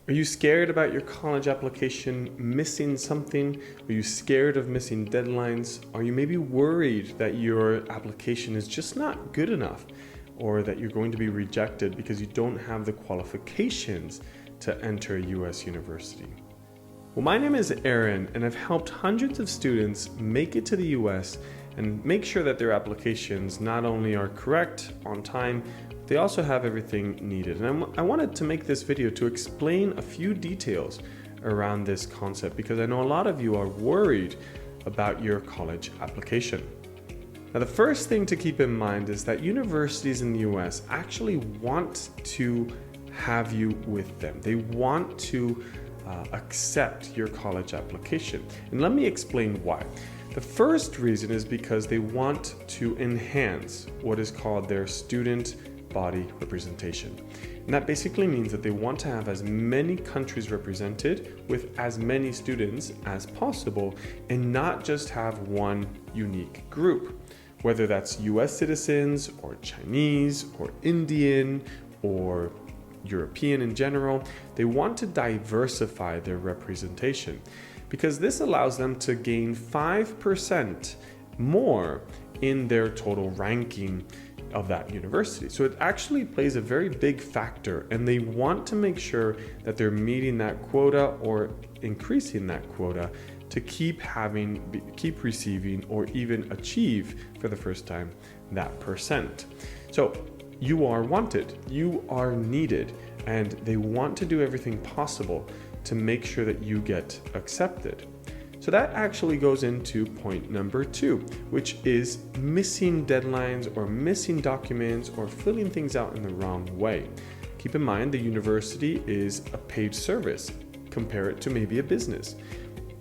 Are you scared about your college application missing something? Are you scared of missing deadlines? Are you maybe worried that your application is just not good enough, or that you're going to be rejected because you don't have the qualifications to enter a US university? Well, my name is Aaron, and I've helped hundreds of students make it to the US and make sure that their applications not only are correct, on time, they also have everything needed. And I wanted to make this video to explain a few details around this concept, because I know a lot of you are worried about your college application. Now, the first thing to keep in mind is that universities in the US actually want to have you with them. They want to accept your college application. And let me explain why. The first reason is because they want to enhance what is called their student body representation. And that basically means that they want to have as many countries represented with as many students as possible, and not just have one unique group, whether that's US citizens or Chinese or Indian or European in general. They want to diversify their representation, because this allows them to gain 5% more in their total ranking of that university. So it actually plays a very big factor, and they want to make sure that they're meeting that quota or increasing that quota to keep receiving, or even achieve for the first time that percent. So you are wanted, you are needed, and they want to do everything possible to make sure that you get accepted. So that actually goes into point number 2, which is missing deadlines or missing documents or filling things out in the wrong way. Keep in mind, the university is a paid service. Compare it to maybe a business.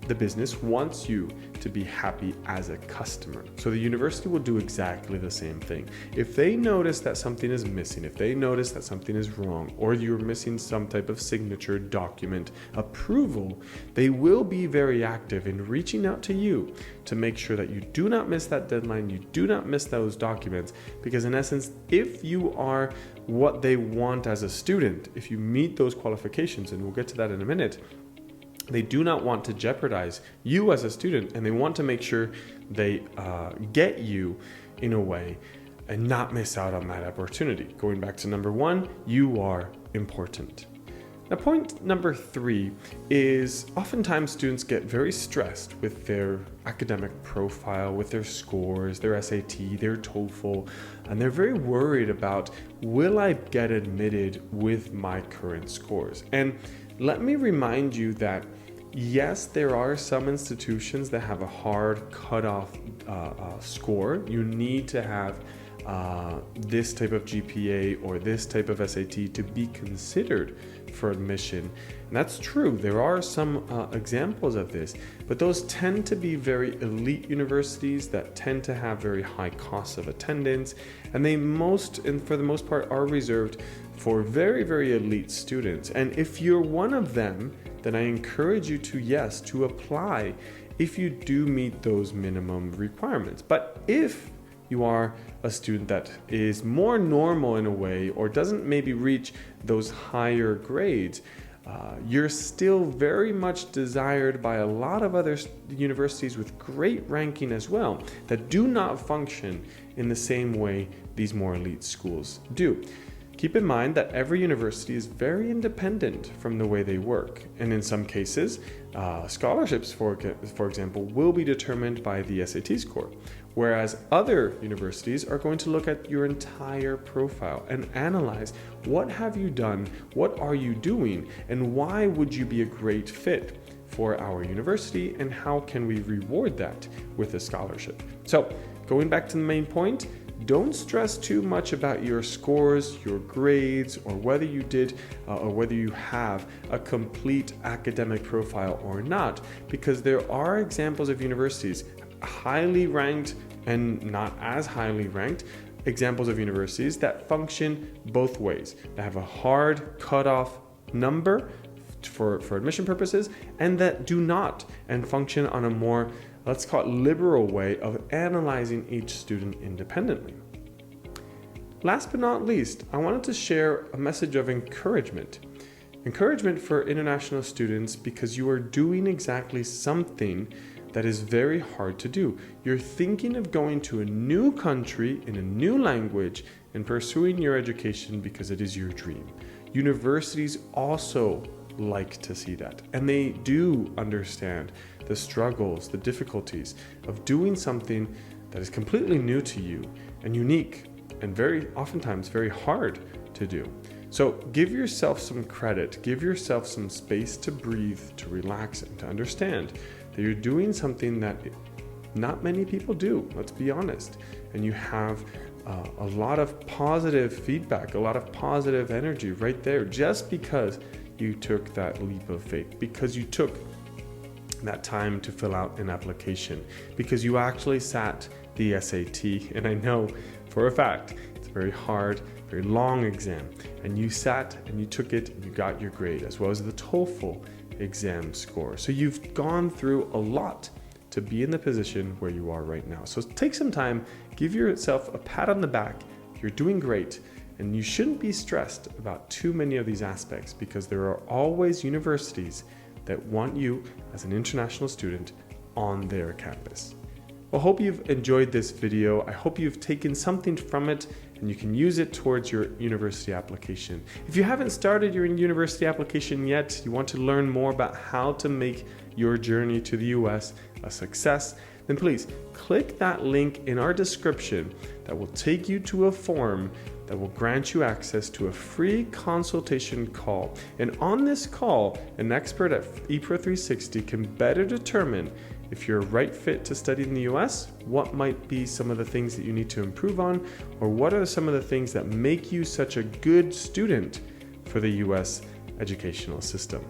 The business wants you to be happy as a customer. So the university will do exactly the same thing. If they notice that something is missing, if they notice that something is wrong, or you're missing some type of signature, document, approval, they will be very active in reaching out to you to make sure that you do not miss that deadline, you do not miss those documents. Because in essence, if you are what they want as a student, if you meet those qualifications, and we'll get to that in a minute, they do not want to jeopardize you as a student, and they want to make sure they get you in a way and not miss out on that opportunity. Going back to number 1, you are important. Now, point number 3 is oftentimes students get very stressed with their academic profile, with their scores, their SAT, their TOEFL, and they're very worried about, will I get admitted with my current scores? And let me remind you that yes, there are some institutions that have a hard cutoff score. You need to have this type of GPA or this type of SAT to be considered for admission. And that's true. There are some examples of this, but those tend to be very elite universities that tend to have very high costs of attendance, and for the most part are reserved for very, very elite students. And if you're one of them, then I encourage you to apply if you do meet those minimum requirements. But if you are a student that is more normal in a way, or doesn't maybe reach those higher grades, you're still very much desired by a lot of other universities with great ranking as well, that do not function in the same way these more elite schools do. Keep in mind that every university is very independent from the way they work, and in some cases, scholarships, for example, will be determined by the SAT score, whereas other universities are going to look at your entire profile and analyze, what have you done, what are you doing, and why would you be a great fit for our university, and how can we reward that with a scholarship? So, going back to the main point, don't stress too much about your scores, your grades, or whether you have a complete academic profile or not, because there are examples of universities, highly ranked and not as highly ranked, examples of universities that function both ways. They have a hard cutoff number for admission purposes, and that do not, and function on a more, let's call it, liberal way of analyzing each student independently. Last but not least, I wanted to share a message of encouragement. Encouragement for international students because you are doing exactly something that is very hard to do. You're thinking of going to a new country in a new language and pursuing your education because it is your dream. Universities also like to see that, and they do understand the struggles, the difficulties of doing something that is completely new to you and unique and very oftentimes very hard to do. So give yourself some credit, give yourself some space to breathe, to relax, and to understand that you're doing something that not many people do, let's be honest. And you have a lot of positive feedback, a lot of positive energy right there just because you took that leap of faith, because you took that time to fill out an application, because you actually sat the SAT. And I know for a fact it's a very hard, very long exam, and you sat and you took it and you got your grade, as well as the TOEFL exam score. So you've gone through a lot to be in the position where you are right now. So take some time, give yourself a pat on the back. You're doing great, and you shouldn't be stressed about too many of these aspects because there are always universities that want you as an international student on their campus. Well, I hope you've enjoyed this video. I hope you've taken something from it and you can use it towards your university application. If you haven't started your university application yet, you want to learn more about how to make your journey to the US a success, then please click that link in our description that will take you to a form that will grant you access to a free consultation call. And on this call, an expert at Epro 360 can better determine if you're a right fit to study in the US, what might be some of the things that you need to improve on, or what are some of the things that make you such a good student for the US educational system.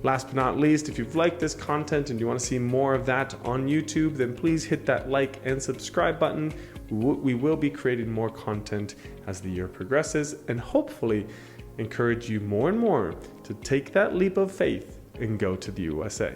Last but not least, if you've liked this content and you want to see more of that on YouTube, then please hit that like and subscribe button. We will be creating more content as the year progresses and hopefully encourage you more and more to take that leap of faith and go to the USA.